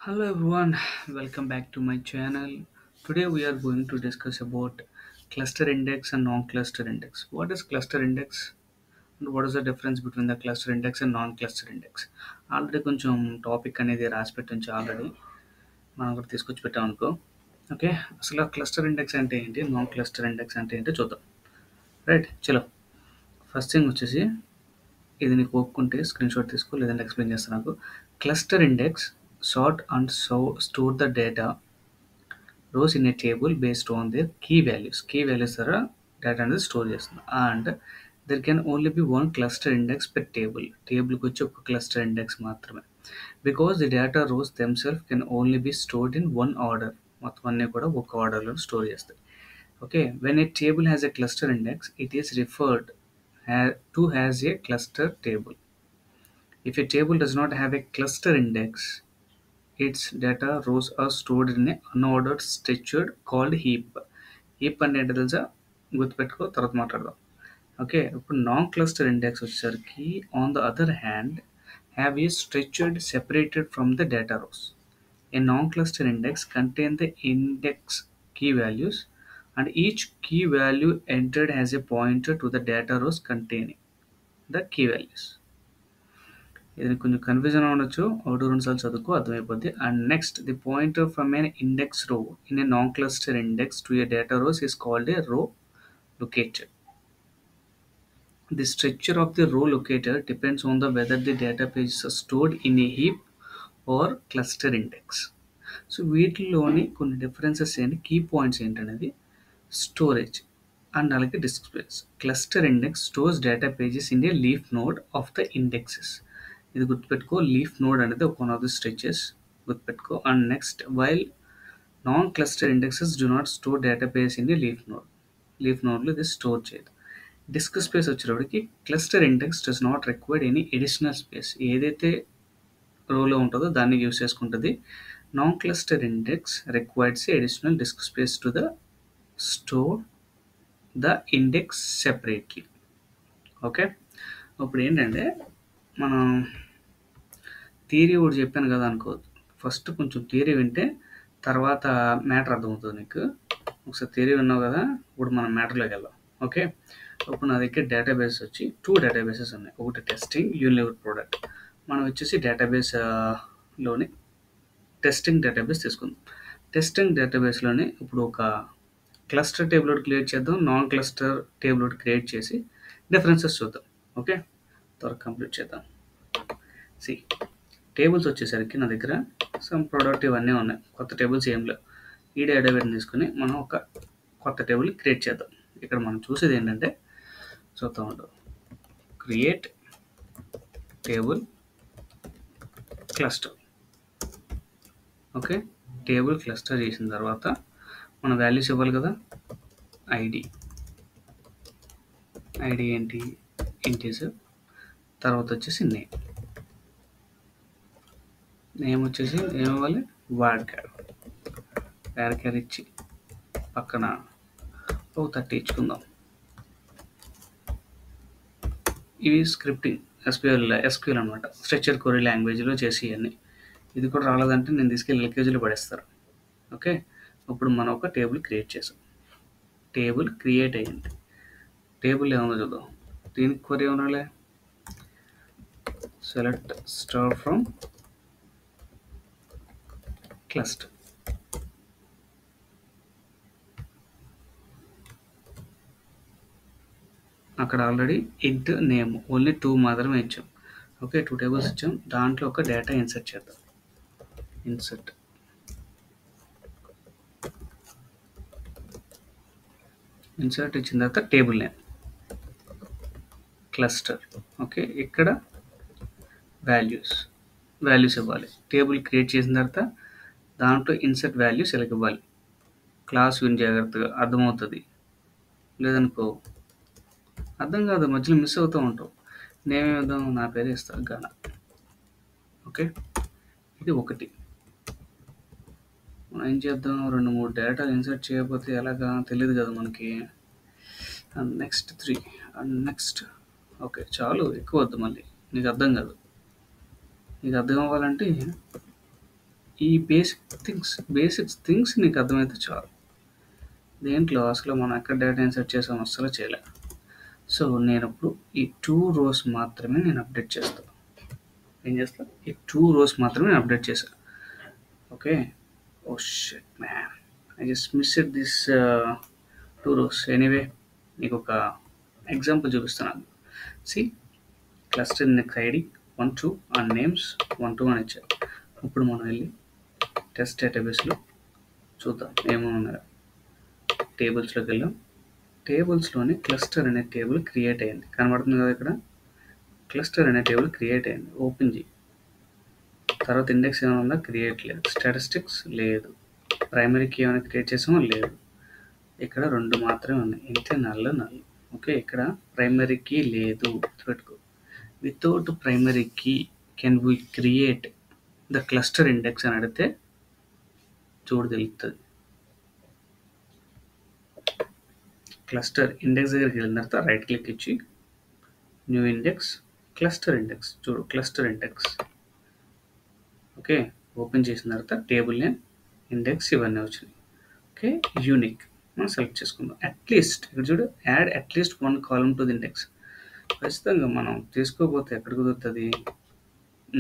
Hello everyone, welcome back to my channel. Today we are going to discuss about cluster index and non-cluster index. What is cluster index and what is the difference between the cluster index and non-cluster index? Already కొంచెం topic అనేది రాసి పెట్టించి already మనం కూడా తీసుకొచ్చి పెట్టాం అనుకో. Okay, అసలు క్లస్టర్ ఇండెక్స్ అంటే ఏంటి, నాన్ క్లస్టర్ ఇండెక్స్ అంటే ఏంటో చూద్దాం. రైట్, చలో. ఫస్ట్ థింగ్ వచ్చేసి ఇది నీకు ఒప్పుకుంటే స్క్రీన్ షాట్ తీసుకో, లేదంటే ఎక్స్ప్లెయిన్ చేస్తాను నాకు. Cluster index sort and store the data rows in a table based on their key values. Key values are data అనేది స్టోర్ చేస్తుంది. And there can only be one cluster index per టేబుల్కి వచ్చి ఒక cluster index మాత్రమే. Because the data rows themselves can only be stored in one order. మొత్తం అన్నీ కూడా ఒక ఆర్డర్లో స్టోర్ చేస్తాయి. Okay, when a table has a cluster index it is referred to has a cluster table. If a table does not have a cluster index, its data rows are stored in a unordered structure called heap. Heap అంటే ఏంటో తెలుసా, గుర్తుపెట్టుకో, తర్వాత మాట్లాడదాం. Okay, ఇప్పుడు non cluster index వచ్చేసరికి on the other hand have a structured separated from the data rows. A non-cluster index contains the index key values, and each key value entered has a pointer to the data rows containing the key values. ఇది కొంచెం confusion ఉండొచ్చు, ఒకటి రెండు సార్లు చదువుకో అర్థమైపోద్ది. And next, the pointer from an index row in a non cluster index to a data rows is called a row locator. The structure of the row locator depends on the whether the data pages are stored in a heap or cluster index. So వీటిలోని కొన్ని differences ఏంటి, key points ఏంటనేది storage and అలాగే disk space. Cluster index stores data pages in a leaf node of the indexes. ఇది గుర్తుపెట్టుకో, leaf node అనేది ఒక one of the stretches గుర్తుపెట్టుకో. And next, while non cluster indexes do not store database in the leaf నోడ్లో ఇది store చేయదు. Disk space వచ్చేటప్పటికి cluster index does not required any additional space. ఏదైతే రోలో ఉంటుందో దాన్ని యూస్ చేసుకుంటుంది. Non cluster index requireds additional disk space to the store the index separately. Okay, ఇప్పుడు ఏంటంటే మనం థియరీ ఒకటి చెప్పాను కదా అనుకో. ఫస్ట్ కొంచెం థియరీ వింటే తర్వాత మ్యాటర్ అర్థమవుతుంది నీకు. ఒకసారి థియరీ విన్నావు కదా, ఇప్పుడు మనం మ్యాటర్లోకి వెళ్దాం. ఓకే, ఇప్పుడు నా దగ్గర డేటాబేస్ వచ్చి 2 డేటాబేసెస్ ఉన్నాయి. ఒకటి టెస్టింగ్, యూనిలివర్ ప్రోడక్ట్. మనం వచ్చేసి డేటాబేస్ లోని టెస్టింగ్ డేటాబేస్ తీసుకుందాం. టెస్టింగ్ డేటాబేస్లోని ఇప్పుడు ఒక క్లస్టర్ టేబుల్ ఒకటి క్రియేట్ చేద్దాం, నాన్ క్లస్టర్ టేబుల్ ఒకటి క్రియేట్ చేసి డిఫరెన్సెస్ చూద్దాం. ఓకే, త్వరగా కంప్లీట్ చేద్దాం. సి, టేబుల్స్ వచ్చేసరికి నా దగ్గర సమ్ ప్రోడక్ట్ ఇవన్నీ ఉన్నాయి, కొత్త టేబుల్స్ ఏం లేవు. ఈ డేటాబేస్ తీసుకుని మనం ఒక కొత్త టేబుల్ క్రియేట్ చేద్దాం. ఇక్కడ మనం చూసేది ఏంటంటే, చూద్దాం ఉండవు, create table cluster. Okay, table cluster చేసిన తర్వాత మన వాల్యూస్ ఇవ్వాలి కదా. ఐడి ఏంటి, ఇంటీజర్. తర్వాత వచ్చేసి నేమ్ వచ్చేసి ఏమి ఇవ్వాలి, వార్క్యార్ ఇచ్చి పక్కన ఓ 30 ఇచ్చుకుందాం. ఇవి స్క్రిప్టింగ్ ఎస్క్యూఎల్ అనమాట, స్ట్రక్చర్ క్వరీ లాంగ్వేజ్లో చేసి ఇవన్నీ. ఇది కూడా రాలేదంటే నేను తీసుకెళ్ళి ఎల్కేజీలో పడేస్తారు. ఓకే, ఇప్పుడు మనం ఒక టేబుల్ క్రియేట్ చేసాం. టేబుల్ క్రియేట్ అయ్యింది. టేబుల్ ఏమన్నా చూద్దాం. దీనికి క్వరీ ఏమన్నా, సెలెక్ట్ స్టార్ ఫ్రమ్ క్లస్టర్. అక్కడ ఆల్రెడీ ఇంట్ నేమ్ ఓన్లీ 2 మాత్రమే ఇచ్చాం. ఓకే, 2 టేబుల్స్ ఇచ్చాం. దాంట్లో ఒక డేటా ఇన్సర్ట్ చేద్దాం. ఇన్సర్ట్ ఇచ్చిన తర్వాత టేబుల్ నేమ్ క్లస్టర్. ఓకే, ఇక్కడ వాల్యూస్ ఇవ్వాలి. టేబుల్ క్రియేట్ చేసిన తర్వాత దాంట్లో ఇన్సర్ట్ వాల్యూస్ ఎలా ఇవ్వాలి. క్లాస్ విన్ జాగ్రత్తగా అర్థమవుతుంది, లేదనుకో అర్థం కాదు, మధ్యలో మిస్ అవుతూ ఉంటావు. నేనేమిద్దాం, నా పేరు ఇస్తాను గాన. ఓకే, ఇది ఒకటి. మనం ఏం చేద్దాం, 2-3 డేటాలు ఇన్సర్ట్ చేయకపోతే ఎలాగా తెలియదు కదా మనకి. And next 3 and next. Okay, చాలు, ఎక్కువ వద్దు, మళ్ళీ నీకు అర్థం కాదు. నీకు అర్థం అవ్వాలంటే ఈ బేసిక్స్ థింగ్స్ నీకు అర్థమైతే చాలు. దేంట్లో అసలు మనం ఎక్కడ డేటా ఇన్సర్ట్ చేసాం అస్సలు చేయలే. సో నేను ఇప్పుడు ఈ 2 రోస్ మాత్రమే నేను అప్డేట్ చేస్తాను. ఏం చేస్తా, ఈ 2 రోస్ మాత్రమే నేను అప్డేట్ చేశాను. Okay. Oh shit man, I just missed this 2 rows. Anyway నీకు ఒక ఎగ్జాంపుల్ చూపిస్తున్నాను. C, cluster index ID 1 2 and names 1 2 అని ఇచ్చారు. ఇప్పుడు మనం వెళ్ళి టెస్ట్ డేటాబేస్లో చూద్దాం ఏమో ఉన్నాయో. టేబుల్స్లోకి వెళ్ళాం. టేబుల్స్లోని క్లస్టర్ అనే టేబుల్ క్రియేట్ అయింది, కనబడుతుంది కదా ఇక్కడ. క్లస్టర్ అనే టేబుల్ క్రియేట్ అయింది. ఓపెన్ చేయి. తర్వాత ఇండెక్స్ ఏమైనా ఉందా? క్రియేట్ లేదు. స్టాటిస్టిక్స్ లేదు. ప్రైమరీ కీ ఏమైనా క్రియేట్ చేసామో లేదు. ఇక్కడ 2 మాత్రమే ఉన్నాయి, ఇంతే. నల్. ఓకే, ఇక్కడ ప్రైమరీ కీ లేదు, గుర్తుపెట్టుకో. Without primary key can we create the cluster index అని అడిగితే చూడు తెలుస్తుంది. క్లస్టర్ ఇండెక్స్ దగ్గరికి వెళ్ళిన తర్వాత రైట్ క్లిక్ ఇచ్చి న్యూ ఇండెక్స్, క్లస్టర్ ఇండెక్స్. చూడు, క్లస్టర్ ఇండెక్స్. ఓకే, ఓపెన్ చేసిన తర్వాత టేబుల్ నేమ్, ఇండెక్స్ ఇవన్నీ వచ్చినాయి. ఓకే, యూనిక్ మనం సెలెక్ట్ చేసుకుందాం. అట్లీస్ట్ ఇక్కడ చూడు, add at least 1 column to the index. ఖచ్చితంగా మనం తీసుకోకపోతే ఎక్కడ కుదురుతుంది?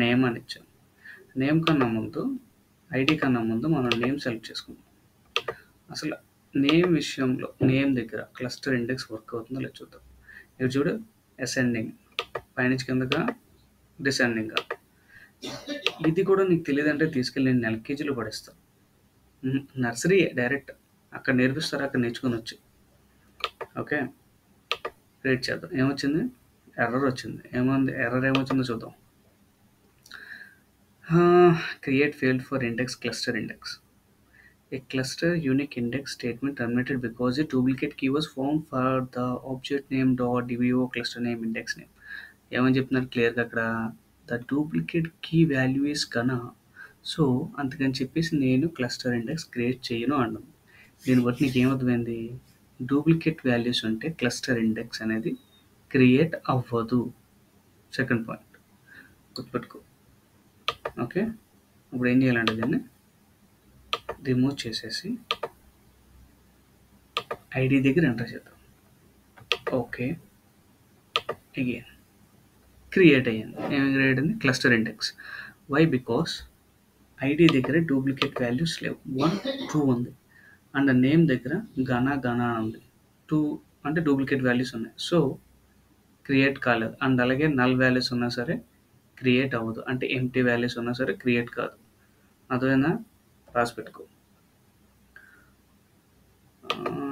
నేమ్ అని ఇచ్చాం. నేమ్ కన్నా ముందు, ఐడి కన్నా ముందు మనం నేమ్ సెలెక్ట్ చేసుకుందాం. అసలు నేమ్ విషయంలో, నేమ్ దగ్గర క్లస్టర్ ఇండెక్స్ వర్క్ అవుతుందో లేదు చూద్దాం. ఇక్కడ చూడు, అసెండింగ్, పైనుంచి కిందగా, డిసెండింగ్. ఇది కూడా నీకు తెలియదంటే తీసుకెళ్ళి నేను ఎల్కేజీలో పడేస్తాను. నర్సరీ డైరెక్ట్ అక్కడ నేర్పిస్తారు, అక్కడ నేర్చుకొని వచ్చి. ఓకే, క్రియేట్ చేద్దాం. ఏమొచ్చింది? ఎర్రర్ వచ్చింది. ఎర్రర్ ఏమొచ్చిందో చూద్దాం. Create failed for index cluster index. A cluster unique index statement terminated because a duplicate key was found for the object name dot dbo cluster name index name. ఏమని చెప్తున్నారు క్లియర్గా అక్కడ? The duplicate key value is కనా. So అందుకని చెప్పేసి నేను cluster index create చేయను అన్నాను. దీన్ని బట్టి నీకు ఏమర్థమైంది? డూప్లికేట్ వాల్యూస్ ఉంటే క్లస్టర్ ఇండెక్స్ అనేది క్రియేట్ అవ్వదు. సెకండ్ పాయింట్ గుర్తుపెట్టుకో. ఓకే, ఇప్పుడు ఏం చేయాలంటే దీన్ని రిమూవ్ చేసేసి ఐడి దగ్గర ఎంటర్ చేద్దాం. ఓకే, అగైన్ క్రియేట్ అయ్యింది. ఏమి క్రియేట్ అయింది? Cluster index. Why? Because ID దగ్గర డూప్లికేట్ వాల్యూస్ లేవు. 1 2 ఉంది, అండ్ నేమ్ దగ్గర గనా ఉంది. 2 అంటే డూప్లికేట్ వాల్యూస్ ఉన్నాయి. సో క్రియేట్ కాలేదు. అండ్ అలాగే నల్ వాల్యూస్ ఉన్నా సరే క్రియేట్ అవ్వదు, అంటే ఎంటీ వాల్యూస్ ఉన్నా సరే క్రియేట్ కాదు. అదేనా? రాసి పెట్టుకో.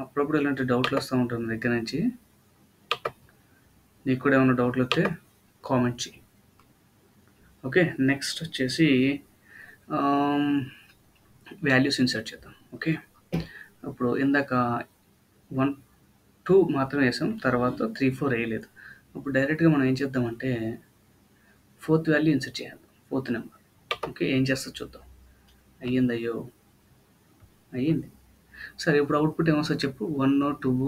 అప్పుడప్పుడు ఇలాంటి డౌట్లు వస్తూ ఉంటుంది నా దగ్గర నుంచి. నీకు కూడా ఏమైనా డౌట్లు వస్తే కామెంట్ చేయి. ఓకే, నెక్స్ట్ వచ్చేసి వాల్యూస్ ఇన్సర్ట్ చేద్దాం. ఓకే, ఇప్పుడు ఇందాక 1 2 మాత్రమే వేసాం, తర్వాత 3 4 వేయలేదు. ఇప్పుడు డైరెక్ట్గా మనం ఏం చేద్దామంటే 4th వాల్యూ ఇన్సర్ట్ చేయాలి, 4th నెంబర్. ఓకే, ఏం చేస్తా చూద్దాం. అయ్యింది. సరే, ఇప్పుడు అవుట్పుట్ ఏమొస్తుంది చెప్పు? 1 2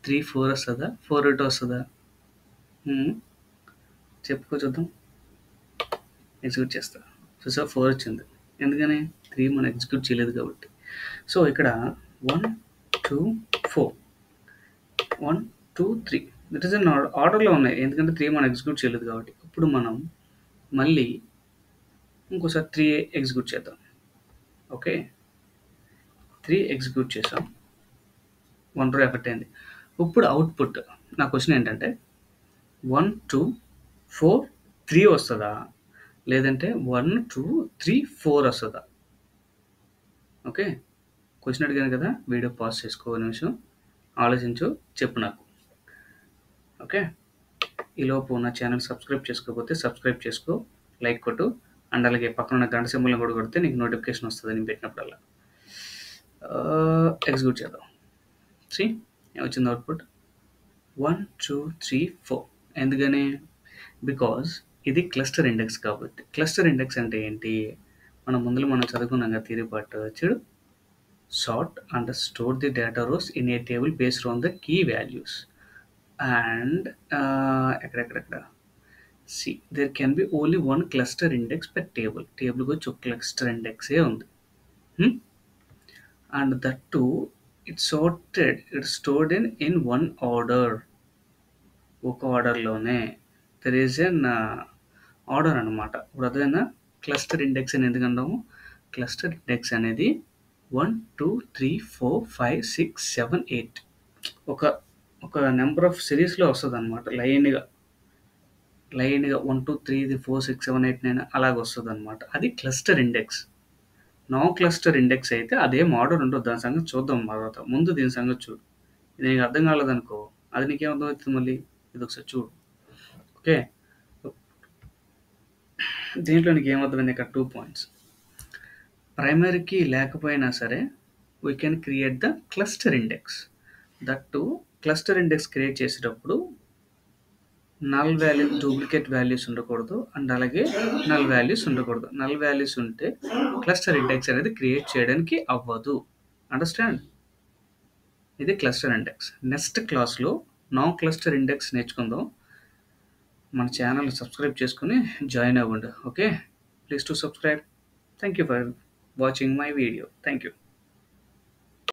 3 4 వస్తుందా? 4 ఇటు వస్తుందా? చెప్పుకో చూద్దాం. ఎగ్జిక్యూట్ చేస్తా. చూసా 4 వచ్చింది. ఎందుకని? 3 మనం ఎగ్జిక్యూట్ చేయలేదు కాబట్టి. సో ఇక్కడ 1 2 4 1 2 3 ఇట్ ఈస్ అన్ ఆర్డర్లో ఉన్నాయి, ఎందుకంటే 3 మనం ఎగ్జిక్యూట్ చేయలేదు కాబట్టి. ఇప్పుడు మనం మళ్ళీ ఇంకోసారి 3 ఎగ్జిక్యూట్ చేద్దాం. ఓకే, 3 ఎగ్జిక్యూట్ చేసాం. 1 రో ఎఫెక్ట్ అయింది. ఇప్పుడు అవుట్పుట్ నా క్వశ్చన్ ఏంటంటే 1 2 4 3 వస్తుందా, లేదంటే 1 2 3 4 వస్తుందా? ఓకే, క్వశ్చన్ అడిగాను కదా, వీడియో పాజ్ చేసుకో నిమిషం, ఆలోచించు, చెప్పు నాకు. ఓకే, ఈలోపు నా ఛానల్ సబ్స్క్రైబ్ చేసుకోకపోతే సబ్స్క్రైబ్ చేసుకో, లైక్ కొట్టు, అండ్ అలాగే పక్కన ఉన్న గంట సింబల్ని కూడా కొడితే నీకు నోటిఫికేషన్ వస్తుంది నేను పెట్టినప్పుడల్లా. ఎగ్జిక్యూట్ చేద్దాం. సి ఏమొచ్చింది అవుట్పుట్? 1 2 3 4. ఎందుకని? బికాజ్ ఇది క్లస్టర్ ఇండెక్స్ కాబట్టి. క్లస్టర్ ఇండెక్స్ అంటే ఏంటి? మనం చదువుకున్నాం కదా థియరీ పార్ట్. చూడు, sort and store the data rows in a table based on the key values and ఎక్కడెక్కడ See, there can be only one cluster index per table. Table కు ఒక cluster index ఏ ఉంది. Hmm? And that too, it's stored in one order. ఒక ఆర్డర్లోనే there is an order అనమాట. ఇప్పుడు అదేనా cluster index అని ఎందుకంటాము? Cluster index అనేది 1 2 3 4 5 6 7 8 ఒక ఒక నెంబర్ ఆఫ్ సిరీస్లో వస్తుంది అనమాట. లైన్గా 1 2 3 4 6 7 8 9 అలాగ వస్తుంది అనమాట. అది cluster index. Non cluster index అయితే అదేం ఆర్డర్ ఉండదు. దాని సంగతి చూద్దాం తర్వాత. ముందు దీని సంగతి చూడు. ఇది నీకు అర్థం కాలేదనుకో, అది నీకేం అర్థమవుతుంది మళ్ళీ. ఇది ఒకసారి చూడు. ఓకే, దీంట్లో నీకు ఏమర్థమైంది? ఇక్కడ 2 పాయింట్స్. ప్రైమరీ కీ లేకపోయినా సరే we can create the cluster index. That to cluster index create చేసేటప్పుడు నల్ వాల్యూ, డూప్లికేట్ వాల్యూస్ ఉండకూడదు. అండ్ అలాగే నల్ వాల్యూస్ ఉండకూడదు. నల్ వాల్యూస్ ఉంటే క్లస్టర్ ఇండెక్స్ అనేది క్రియేట్ చేయడానికి అవ్వదు. అండర్స్టాండ్? ఇది క్లస్టర్ ఇండెక్స్. నెక్స్ట్ క్లాస్లో నాన్ క్లస్టర్ ఇండెక్స్ నేర్చుకుందాం. మన ఛానల్ సబ్స్క్రైబ్ చేసుకుని జాయిన్ అవ్వండి. Okay, please to subscribe. Thank you for watching my video. Thank you.